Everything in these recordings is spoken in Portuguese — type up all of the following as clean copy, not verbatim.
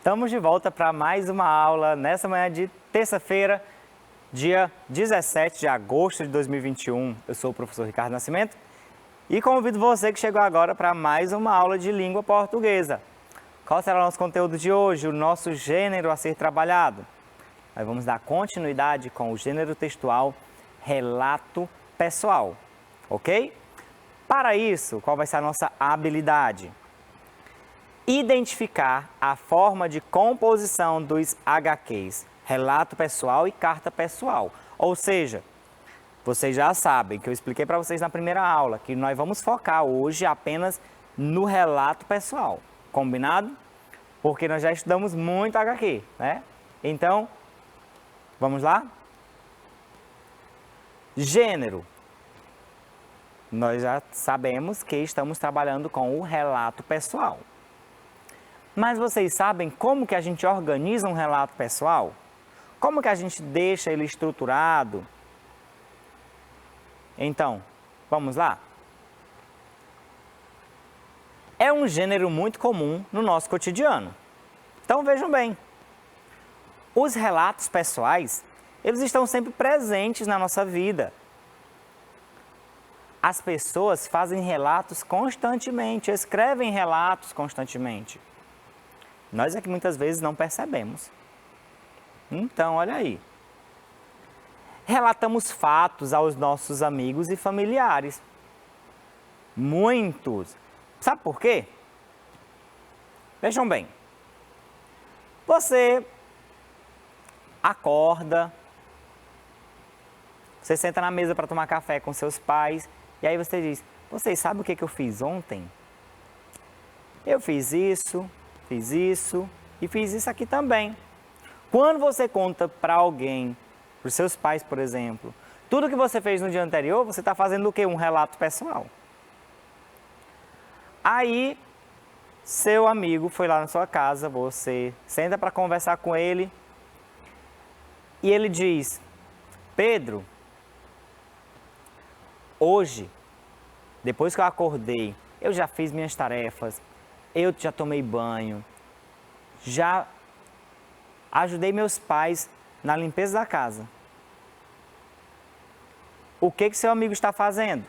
Estamos de volta para mais uma aula nessa manhã de terça-feira, dia 17 de agosto de 2021. Eu sou o professor Ricardo Nascimento e convido você que chegou agora para mais uma aula de língua portuguesa. Qual será o nosso conteúdo de hoje? O nosso gênero a ser trabalhado. Nós vamos dar continuidade com o gênero textual relato pessoal, ok? Para isso, qual vai ser a nossa habilidade? Identificar a forma de composição dos HQs, relato pessoal e carta pessoal. Ou seja, vocês já sabem que eu expliquei para vocês na primeira aula que nós vamos focar hoje apenas no relato pessoal, combinado? Porque nós já estudamos muito HQ, né? Então, vamos lá? Gênero. Nós já sabemos que estamos trabalhando com o relato pessoal. Mas vocês sabem como que a gente organiza um relato pessoal? Como que a gente deixa ele estruturado? Então, vamos lá? É um gênero muito comum no nosso cotidiano. Então vejam bem, os relatos pessoais, eles estão sempre presentes na nossa vida. As pessoas fazem relatos constantemente, escrevem relatos constantemente. Nós é que muitas vezes não percebemos. Então, olha aí. Relatamos fatos aos nossos amigos e familiares. Muitos. Sabe por quê? Vejam bem. Você acorda, você senta na mesa para tomar café com seus pais, e aí você diz, vocês sabem o que eu fiz ontem? Eu fiz isso e fiz isso aqui também. Quando você conta para alguém, para os seus pais, por exemplo, tudo que você fez no dia anterior, você está fazendo o quê? Um relato pessoal. Aí, seu amigo foi lá na sua casa, você senta para conversar com ele e ele diz, Pedro, hoje, depois que eu acordei, eu já fiz minhas tarefas, eu já tomei banho, já ajudei meus pais na limpeza da casa. O que seu amigo está fazendo?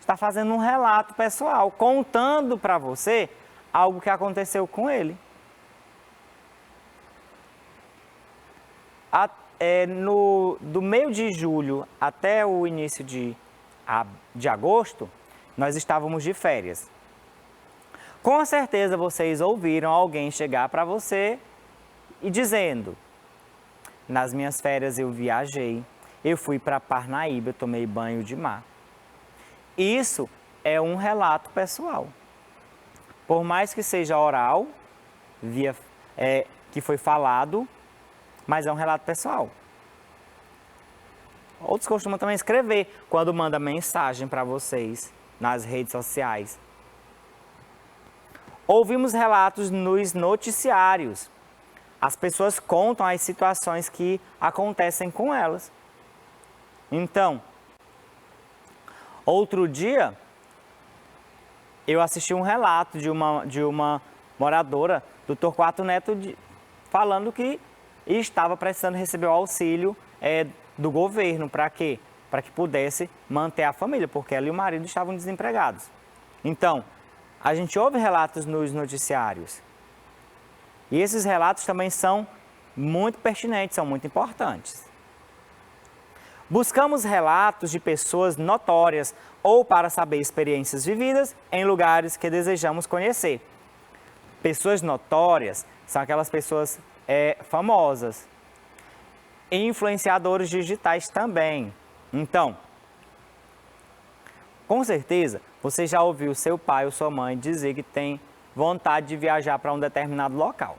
Está fazendo um relato pessoal, contando para você algo que aconteceu com ele. Do meio de julho até o início de agosto, nós estávamos de férias. Com certeza vocês ouviram alguém chegar para você e dizendo, nas minhas férias eu viajei, eu fui para Parnaíba, eu tomei banho de mar. Isso é um relato pessoal. Por mais que seja oral, que foi falado, mas é um relato pessoal. Outros costumam também escrever quando manda mensagem para vocês nas redes sociais. Ouvimos relatos nos noticiários. As pessoas contam as situações que acontecem com elas. Então, outro dia, eu assisti um relato de uma moradora do Torquato Neto falando que estava precisando receber o auxílio do governo. Para quê? Para que pudesse manter a família, porque ela e o marido estavam desempregados. Então, a gente ouve relatos nos noticiários. E esses relatos também são muito pertinentes, são muito importantes. Buscamos relatos de pessoas notórias ou para saber experiências vividas em lugares que desejamos conhecer. Pessoas notórias são aquelas pessoas famosas. Influenciadores digitais também. Então, com certeza, você já ouviu seu pai ou sua mãe dizer que tem vontade de viajar para um determinado local.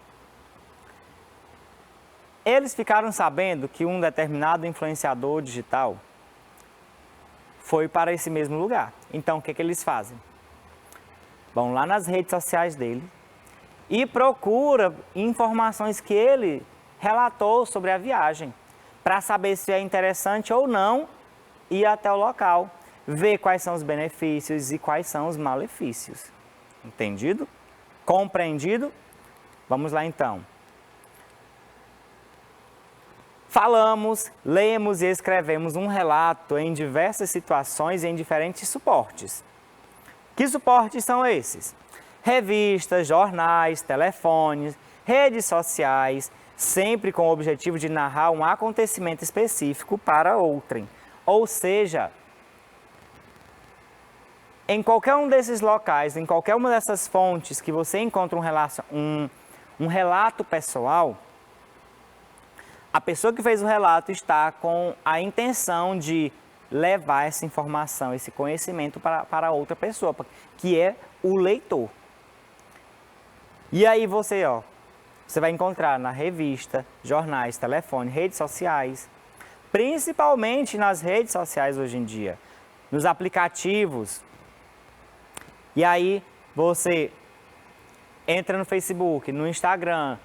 Eles ficaram sabendo que um determinado influenciador digital foi para esse mesmo lugar. Então, o que eles fazem? Vão lá nas redes sociais dele e procura informações que ele relatou sobre a viagem, para saber se é interessante ou não ir até o local, ver quais são os benefícios e quais são os malefícios. Entendido? Compreendido? Vamos lá então. Falamos, lemos e escrevemos um relato em diversas situações e em diferentes suportes. Que suportes são esses? Revistas, jornais, telefones, redes sociais, sempre com o objetivo de narrar um acontecimento específico para outrem. Ou seja, em qualquer um desses locais, em qualquer uma dessas fontes que você encontra um relato pessoal, a pessoa que fez o relato está com a intenção de levar essa informação, esse conhecimento para outra pessoa, que é o leitor. E aí você vai encontrar na revista, jornais, telefone, redes sociais, principalmente nas redes sociais hoje em dia, nos aplicativos. E aí você entra no Facebook, no Instagram,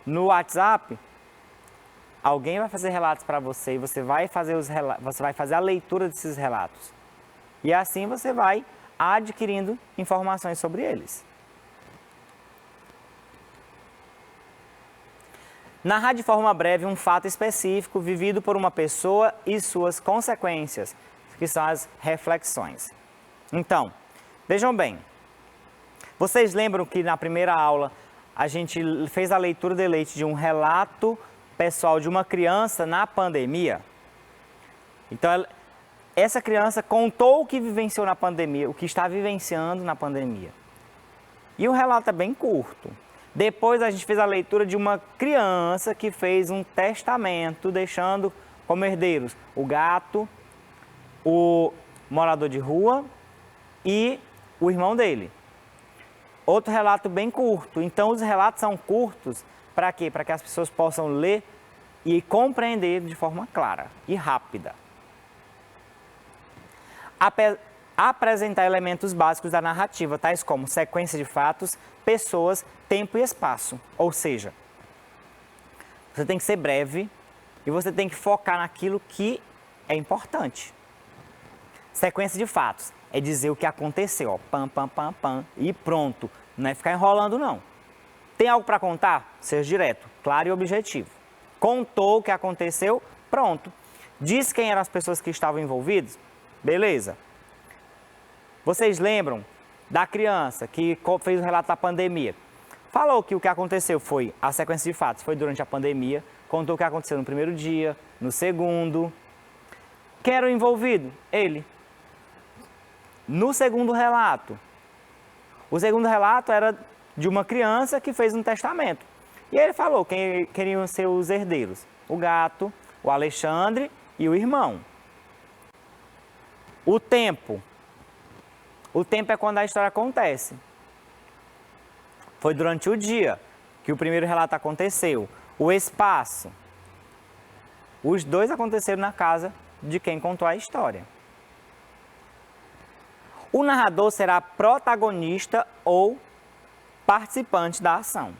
no WhatsApp, alguém vai fazer relatos para você e você vai fazer a leitura desses relatos. E assim você vai adquirindo informações sobre eles. Narrar de forma breve um fato específico vivido por uma pessoa e suas consequências, que são as reflexões. Então, vejam bem, vocês lembram que na primeira aula a gente fez a leitura de leite de um relato pessoal de uma criança na pandemia? Então, essa criança contou o que vivenciou na pandemia, o que está vivenciando na pandemia. E o relato é bem curto. Depois a gente fez a leitura de uma criança que fez um testamento, deixando como herdeiros o gato, o morador de rua e o irmão dele. Outro relato bem curto. Então, os relatos são curtos para quê? Para que as pessoas possam ler e compreender de forma clara e rápida. Apresentar elementos básicos da narrativa, tais como sequência de fatos, pessoas, tempo e espaço. Ou seja, você tem que ser breve e você tem que focar naquilo que é importante. Sequência de fatos é dizer o que aconteceu, pam, pam, pam, pam, e pronto. Não é ficar enrolando, não. Tem algo para contar? Seja direto, claro e objetivo. Contou o que aconteceu, pronto. Diz quem eram as pessoas que estavam envolvidas? Beleza. Vocês lembram da criança que fez o relato da pandemia? Falou que o que aconteceu foi, a sequência de fatos foi durante a pandemia, contou o que aconteceu no primeiro dia, no segundo. Quem era o envolvido? Ele. No segundo relato, o segundo relato era de uma criança que fez um testamento. E ele falou quem queriam ser os herdeiros: o gato, o Alexandre e o irmão. O tempo é quando a história acontece. Foi durante o dia que o primeiro relato aconteceu. O espaço, os dois aconteceram na casa de quem contou a história. O narrador será protagonista ou participante da ação.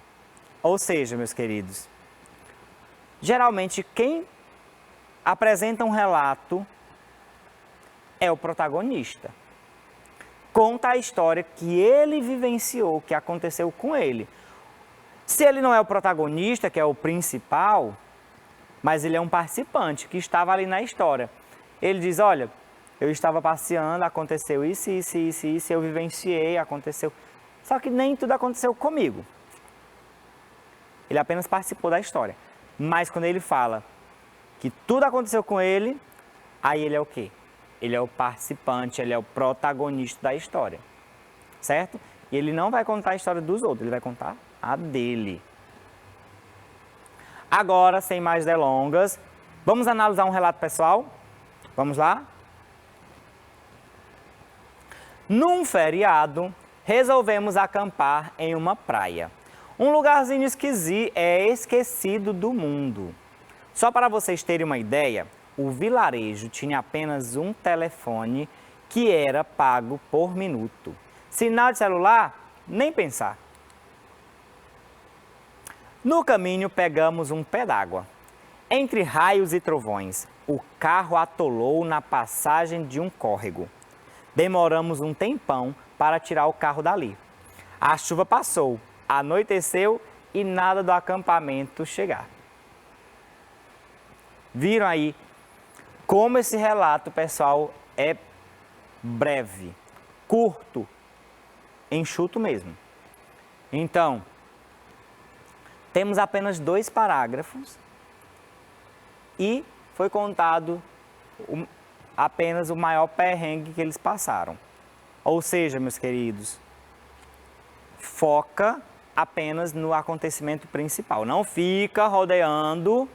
Ou seja, meus queridos, geralmente quem apresenta um relato é o protagonista. Conta a história que ele vivenciou, que aconteceu com ele. Se ele não é o protagonista, que é o principal, mas ele é um participante que estava ali na história. Ele diz, olha, eu estava passeando, aconteceu isso, eu vivenciei, aconteceu. Só que nem tudo aconteceu comigo. Ele apenas participou da história. Mas quando ele fala que tudo aconteceu com ele, aí ele é o quê? Ele é o participante, ele é o protagonista da história. Certo? E ele não vai contar a história dos outros, ele vai contar a dele. Agora, sem mais delongas, vamos analisar um relato pessoal? Vamos lá? Num feriado, resolvemos acampar em uma praia. Um lugarzinho esquecido do mundo. Só para vocês terem uma ideia, o vilarejo tinha apenas um telefone que era pago por minuto. Sinal de celular? Nem pensar. No caminho pegamos um pé d'água. Entre raios e trovões, o carro atolou na passagem de um córrego. Demoramos um tempão para tirar o carro dali. A chuva passou, anoiteceu e nada do acampamento chegar. Viram aí como esse relato, pessoal, é breve, curto, enxuto mesmo. Então, temos apenas 2 parágrafos e foi contado apenas o maior perrengue que eles passaram. Ou seja, meus queridos, foca apenas no acontecimento principal. Não fica rodeando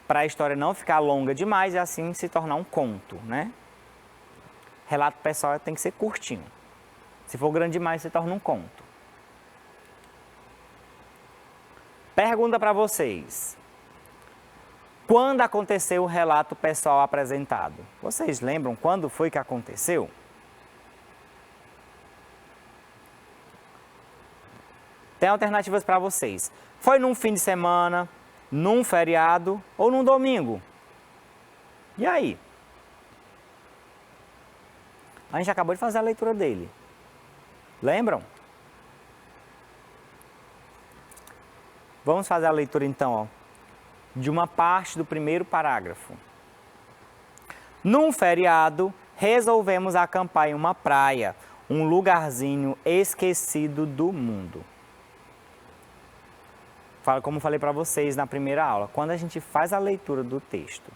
para a história não ficar longa demais e assim se tornar um conto, né? Relato pessoal tem que ser curtinho. Se for grande demais, se torna um conto. Pergunta para vocês. Quando aconteceu o relato pessoal apresentado? Vocês lembram quando foi que aconteceu? Tem alternativas para vocês. Foi num fim de semana, num feriado ou num domingo? E aí? A gente acabou de fazer a leitura dele. Lembram? Vamos fazer a leitura então, ó, de uma parte do primeiro parágrafo. Num feriado, resolvemos acampar em uma praia, um lugarzinho esquecido do mundo. Como falei para vocês na primeira aula, quando a gente faz a leitura do texto,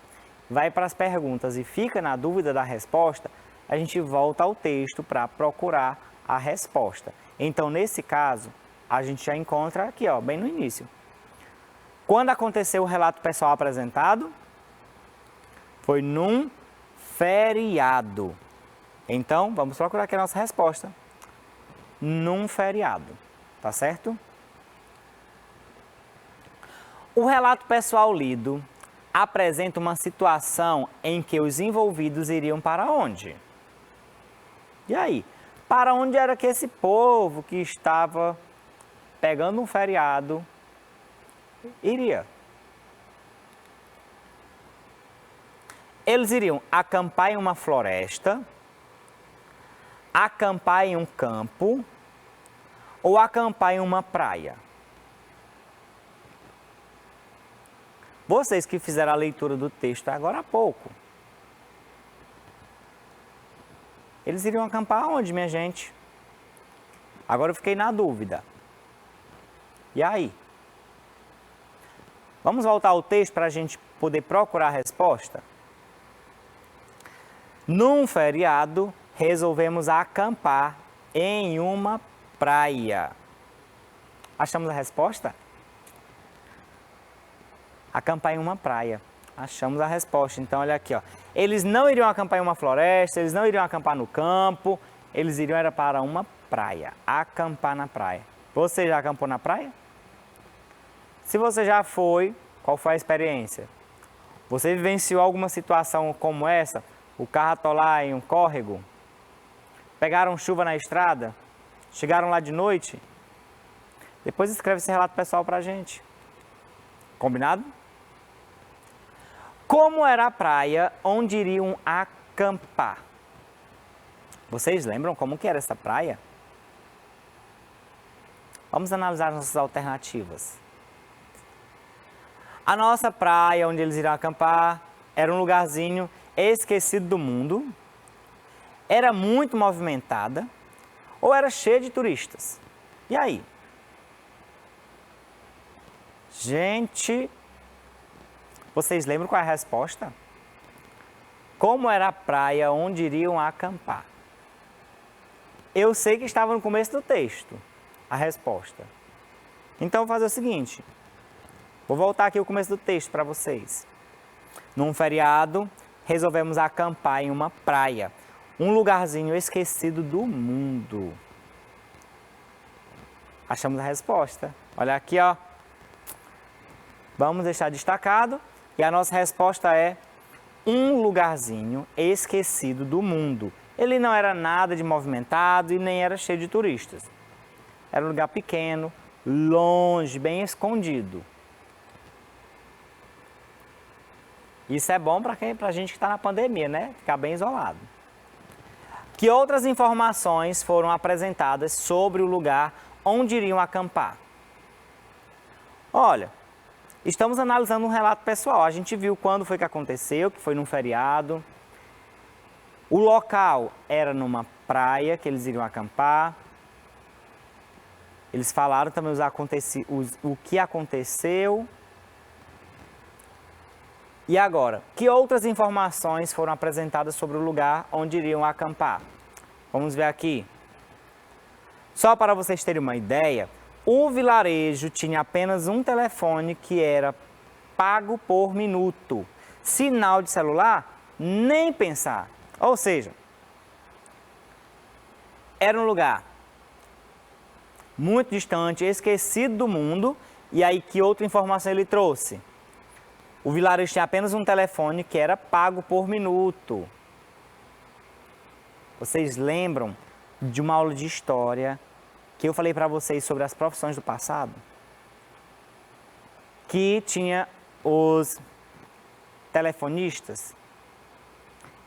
vai para as perguntas e fica na dúvida da resposta, a gente volta ao texto para procurar a resposta. Então, nesse caso, a gente já encontra aqui, ó, bem no início. Quando aconteceu o relato pessoal apresentado? Foi num feriado. Então, vamos procurar aqui a nossa resposta. Num feriado, tá certo? O relato pessoal lido apresenta uma situação em que os envolvidos iriam para onde? E aí? Para onde era que esse povo que estava pegando um feriado iria? Eles iriam acampar em uma floresta, acampar em um campo ou acampar em uma praia? Vocês que fizeram a leitura do texto agora há pouco. Eles iriam acampar onde, minha gente? Agora eu fiquei na dúvida. E aí? Vamos voltar ao texto para a gente poder procurar a resposta? Num feriado, resolvemos acampar em uma praia. Achamos a resposta? Acampar em uma praia. Achamos a resposta. Então, olha aqui, ó. Eles não iriam acampar em uma floresta, eles não iriam acampar no campo, eles iriam era para uma praia. Acampar na praia. Você já acampou na praia? Se você já foi, qual foi a experiência? Você vivenciou alguma situação como essa? O carro atolar em um córrego? Pegaram chuva na estrada? Chegaram lá de noite? Depois escreve esse relato pessoal pra gente. Combinado? Como era a praia onde iriam acampar? Vocês lembram como que era essa praia? Vamos analisar nossas alternativas. A nossa praia onde eles iriam acampar era um lugarzinho esquecido do mundo, era muito movimentada ou era cheia de turistas? E aí? Gente, vocês lembram qual é a resposta? Como era a praia onde iriam acampar? Eu sei que estava no começo do texto, a resposta. Então, vou fazer o seguinte. Vou voltar aqui o começo do texto para vocês. Num feriado, resolvemos acampar em uma praia, um lugarzinho esquecido do mundo. Achamos a resposta. Olha aqui, ó. Vamos deixar destacado. E a nossa resposta é um lugarzinho esquecido do mundo. Ele não era nada de movimentado e nem era cheio de turistas. Era um lugar pequeno, longe, bem escondido. Isso é bom para a gente que está na pandemia, né? Ficar bem isolado. Que outras informações foram apresentadas sobre o lugar onde iriam acampar? Olha, estamos analisando um relato pessoal. A gente viu quando foi que aconteceu, que foi num feriado. O local era numa praia, que eles iriam acampar. Eles falaram também o que aconteceu. E agora, que outras informações foram apresentadas sobre o lugar onde iriam acampar? Vamos ver aqui. Só para vocês terem uma ideia, o vilarejo tinha apenas um telefone que era pago por minuto. Sinal de celular, nem pensar. Ou seja, era um lugar muito distante, esquecido do mundo. E aí, que outra informação ele trouxe? O vilarejo tinha apenas um telefone que era pago por minuto. Vocês lembram de uma aula de história que eu falei para vocês sobre as profissões do passado? Que tinha os telefonistas.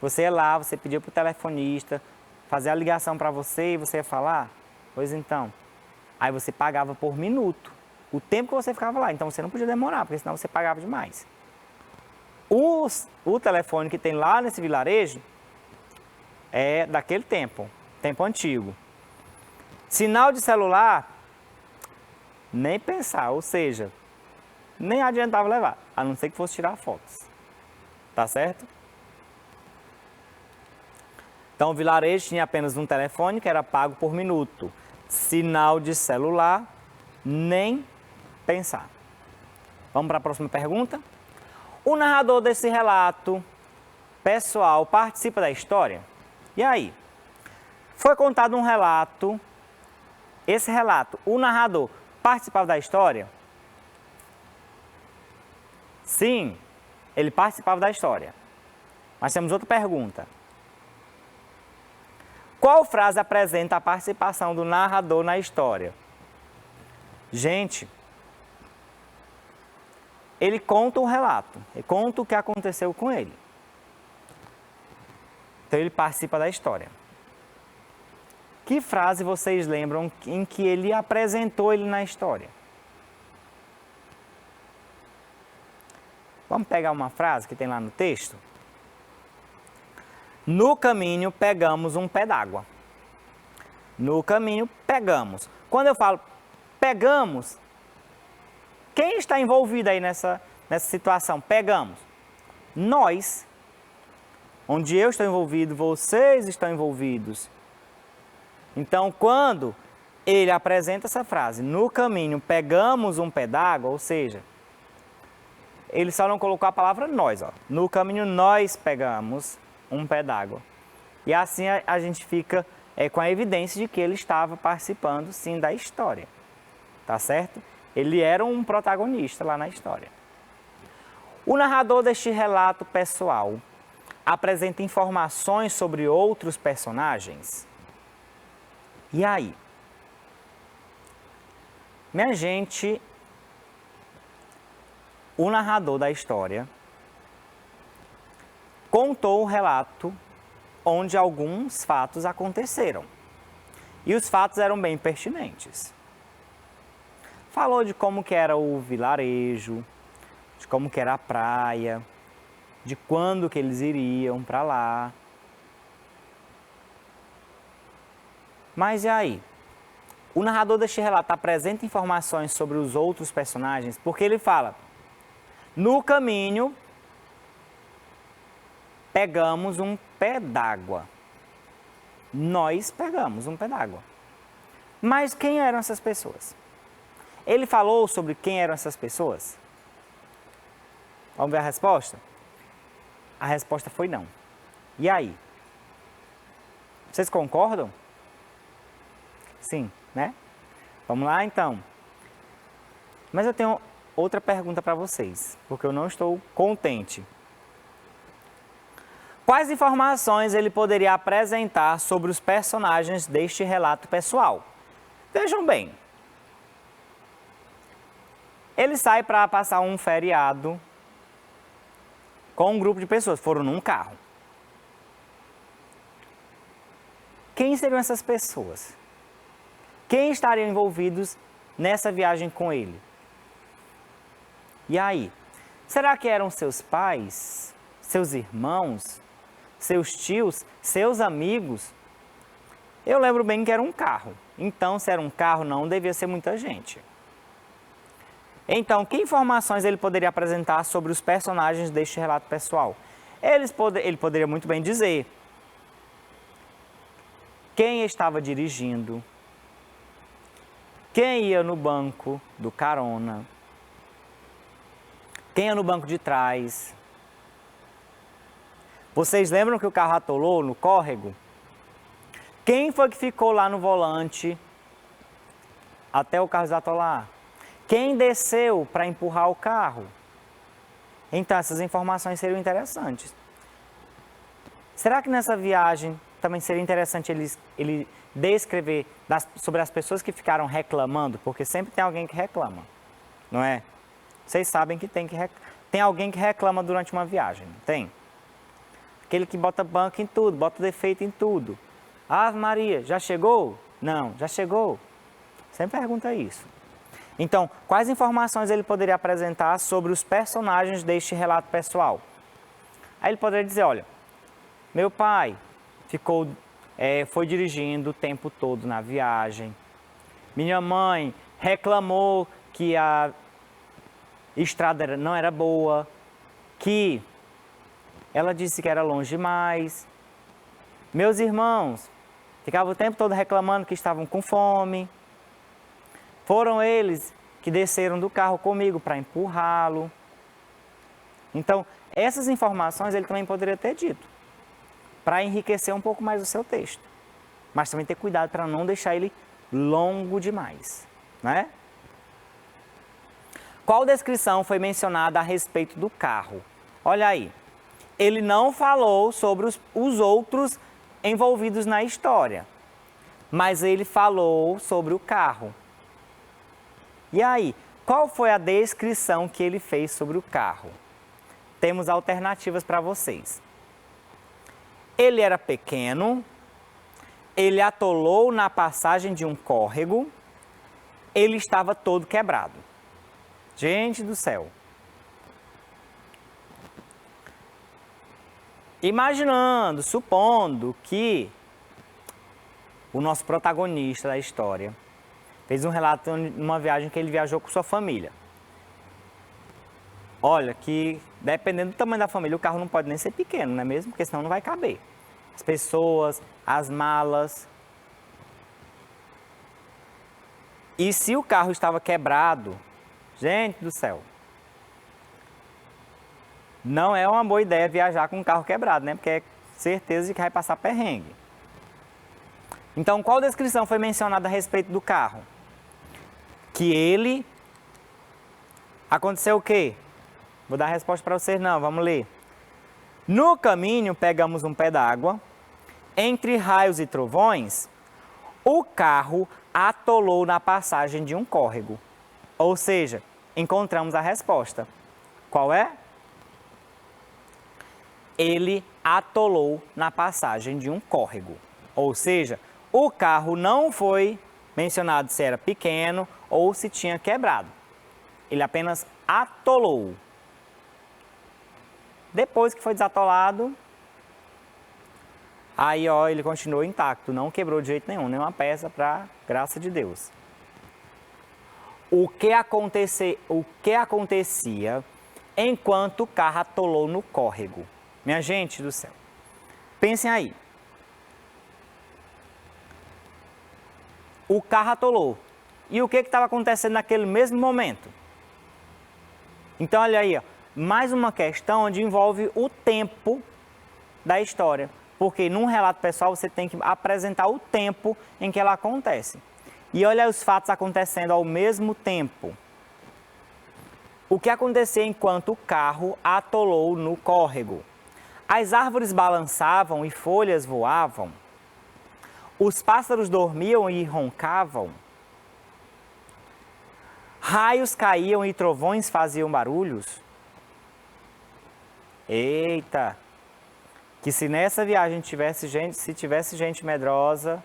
Você ia lá, você pedia para o telefonista fazer a ligação para você e você ia falar? Pois então. Aí você pagava por minuto. O tempo que você ficava lá. Então você não podia demorar, porque senão você pagava demais. O telefone que tem lá nesse vilarejo é daquele tempo antigo. Sinal de celular, nem pensar, ou seja, nem adiantava levar, a não ser que fosse tirar fotos. Tá certo? Então o vilarejo tinha apenas um telefone que era pago por minuto. Sinal de celular, nem pensar. Vamos para a próxima pergunta? O narrador desse relato pessoal participa da história? E aí? Foi contado um relato. Esse relato, o narrador participava da história? Sim, ele participava da história. Mas temos outra pergunta. Qual frase apresenta a participação do narrador na história? Gente, ele conta o relato, ele conta o que aconteceu com ele. Então ele participa da história. Que frase vocês lembram em que ele apresentou ele na história? Vamos pegar uma frase que tem lá no texto? No caminho pegamos um pé d'água. No caminho pegamos. Quando eu falo pegamos, quem está envolvido aí nessa situação? Pegamos. Nós, onde eu estou envolvido, vocês estão envolvidos. Então, quando ele apresenta essa frase, no caminho pegamos um pé d'água, ou seja, ele só não colocou a palavra nós. Ó. No caminho nós pegamos um pé d'água. E assim a gente fica com a evidência de que ele estava participando, sim, da história. Tá certo? Ele era um protagonista lá na história. O narrador deste relato pessoal apresenta informações sobre outros personagens? E aí? Minha gente, o narrador da história contou um relato onde alguns fatos aconteceram. E os fatos eram bem pertinentes. Falou de como que era o vilarejo, de como que era a praia, de quando que eles iriam para lá. Mas e aí? O narrador deste relato apresenta informações sobre os outros personagens, porque ele fala: no caminho pegamos um pé d'água. Nós pegamos um pé d'água. Mas quem eram essas pessoas? Ele falou sobre quem eram essas pessoas? Vamos ver a resposta? A resposta foi não. E aí? Vocês concordam? Sim, né? Vamos lá então. Mas eu tenho outra pergunta para vocês, porque eu não estou contente. Quais informações ele poderia apresentar sobre os personagens deste relato pessoal? Vejam bem. Ele sai para passar um feriado com um grupo de pessoas, foram num carro. Quem seriam essas pessoas? Quem estariam envolvidos nessa viagem com ele? E aí? Será que eram seus pais, seus irmãos, seus tios, seus amigos? Eu lembro bem que era um carro. Então, se era um carro, não devia ser muita gente. Então, que informações ele poderia apresentar sobre os personagens deste relato pessoal? Ele poderia muito bem dizer quem estava dirigindo, quem ia no banco do carona, quem ia no banco de trás. Vocês lembram que o carro atolou no córrego? Quem foi que ficou lá no volante até o carro desatolar? Quem desceu para empurrar o carro? Então, essas informações seriam interessantes. Será que nessa viagem também seria interessante ele descrever sobre as pessoas que ficaram reclamando? Porque sempre tem alguém que reclama, não é? Vocês sabem que tem alguém que reclama durante uma viagem, não tem? Aquele que bota banco em tudo, bota defeito em tudo. Ave Maria, já chegou? Não, já chegou? Sempre pergunta isso. Então, quais informações ele poderia apresentar sobre os personagens deste relato pessoal? Aí ele poderia dizer, olha, meu pai foi dirigindo o tempo todo na viagem. Minha mãe reclamou que a estrada não era boa, que ela disse que era longe demais. Meus irmãos ficavam o tempo todo reclamando que estavam com fome. Foram eles que desceram do carro comigo para empurrá-lo. Então, essas informações ele também poderia ter dito, para enriquecer um pouco mais o seu texto. Mas também ter cuidado para não deixar ele longo demais, né? Qual descrição foi mencionada a respeito do carro? Olha aí, ele não falou sobre os outros envolvidos na história, mas ele falou sobre o carro. E aí, qual foi a descrição que ele fez sobre o carro? Temos alternativas para vocês. Ele era pequeno, ele atolou na passagem de um córrego, ele estava todo quebrado. Gente do céu! Imaginando, supondo que o nosso protagonista da história fez um relato numa viagem que ele viajou com sua família. Olha, que dependendo do tamanho da família, o carro não pode nem ser pequeno, não é mesmo? Porque senão não vai caber. As pessoas, as malas. E se o carro estava quebrado, gente do céu, não é uma boa ideia viajar com um carro quebrado, né? Porque é certeza de que vai passar perrengue. Então, qual descrição foi mencionada a respeito do carro? Que ele... Aconteceu o quê? Vou dar a resposta para vocês, não, vamos ler. No caminho, pegamos um pé d'água. Entre raios e trovões, o carro atolou na passagem de um córrego. Ou seja, encontramos a resposta. Qual é? Ele atolou na passagem de um córrego. Ou seja, o carro não foi mencionado se era pequeno ou se tinha quebrado. Ele apenas atolou. Depois que foi desatolado, aí ó, ele continuou intacto, não quebrou de jeito nenhum, nenhuma peça, para graça de Deus. O que acontecia enquanto o carro atolou no córrego? Minha gente do céu, pensem aí. O carro atolou. E o que estava acontecendo naquele mesmo momento? Então, olha aí, ó, mais uma questão onde envolve o tempo da história. Porque num relato pessoal você tem que apresentar o tempo em que ela acontece. E olha os fatos acontecendo ao mesmo tempo. O que acontecia enquanto o carro atolou no córrego? As árvores balançavam e folhas voavam. Os pássaros dormiam e roncavam. Raios caíam e trovões faziam barulhos. Eita! Que se nessa viagem tivesse gente medrosa,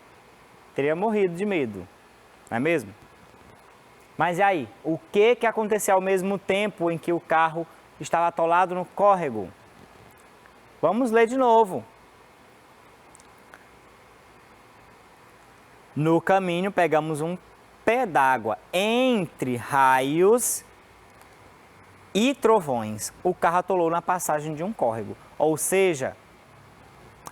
teria morrido de medo, não é mesmo? Mas e aí? O que aconteceu ao mesmo tempo em que o carro estava atolado no córrego? Vamos ler de novo. No caminho, pegamos um pé d'água entre raios e trovões. O carro atolou na passagem de um córrego. Ou seja,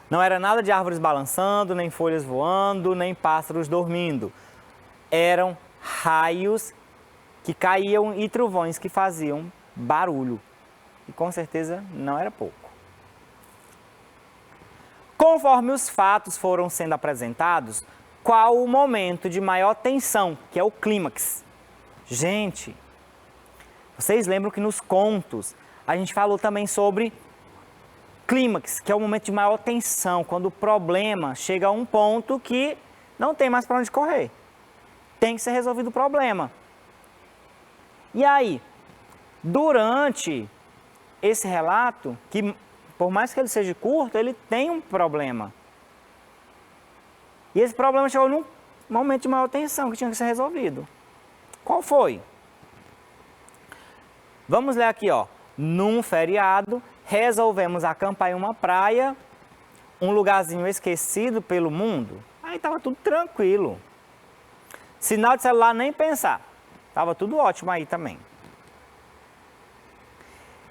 não era nada de árvores balançando, nem folhas voando, nem pássaros dormindo. Eram raios que caíam e trovões que faziam barulho. E com certeza não era pouco. Conforme os fatos foram sendo apresentados, qual o momento de maior tensão, que é o clímax? Gente, vocês lembram que nos contos a gente falou também sobre clímax, que é o momento de maior tensão, quando o problema chega a um ponto que não tem mais para onde correr. Tem que ser resolvido o problema. E aí, durante esse relato, que por mais que ele seja curto, ele tem um problema. E esse problema chegou num momento de maior tensão que tinha que ser resolvido. Qual foi? Vamos ler aqui, ó. Num feriado, resolvemos acampar em uma praia, um lugarzinho esquecido pelo mundo. Aí estava tudo tranquilo. Sinal de celular nem pensar. Estava tudo ótimo aí também.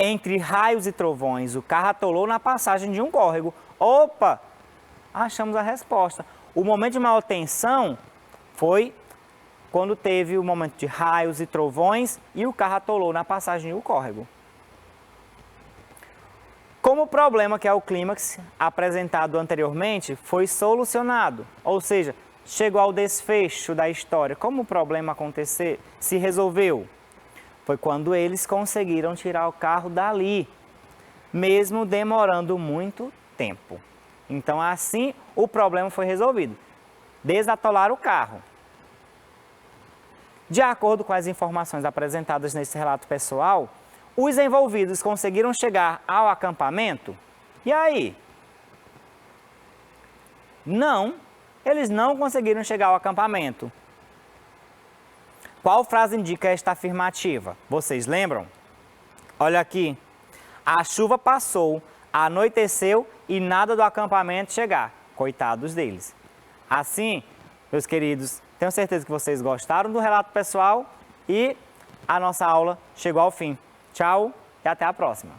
Entre raios e trovões, o carro atolou na passagem de um córrego. Opa! Achamos a resposta. O momento de maior tensão foi quando teve o momento de raios e trovões e o carro atolou na passagem de um córrego. Como o problema, que é o clímax, apresentado anteriormente, foi solucionado, ou seja, chegou ao desfecho da história, como o problema se resolveu? Foi quando eles conseguiram tirar o carro dali, mesmo demorando muito tempo. Então, assim, o problema foi resolvido. Desatolar o carro. De acordo com as informações apresentadas nesse relato pessoal, os envolvidos conseguiram chegar ao acampamento? E aí? Não, eles não conseguiram chegar ao acampamento. Qual frase indica esta afirmativa? Vocês lembram? Olha aqui. A chuva passou, anoiteceu e nada do acampamento chegar. Coitados deles. Assim, meus queridos, tenho certeza que vocês gostaram do relato pessoal e a nossa aula chegou ao fim. Tchau e até a próxima.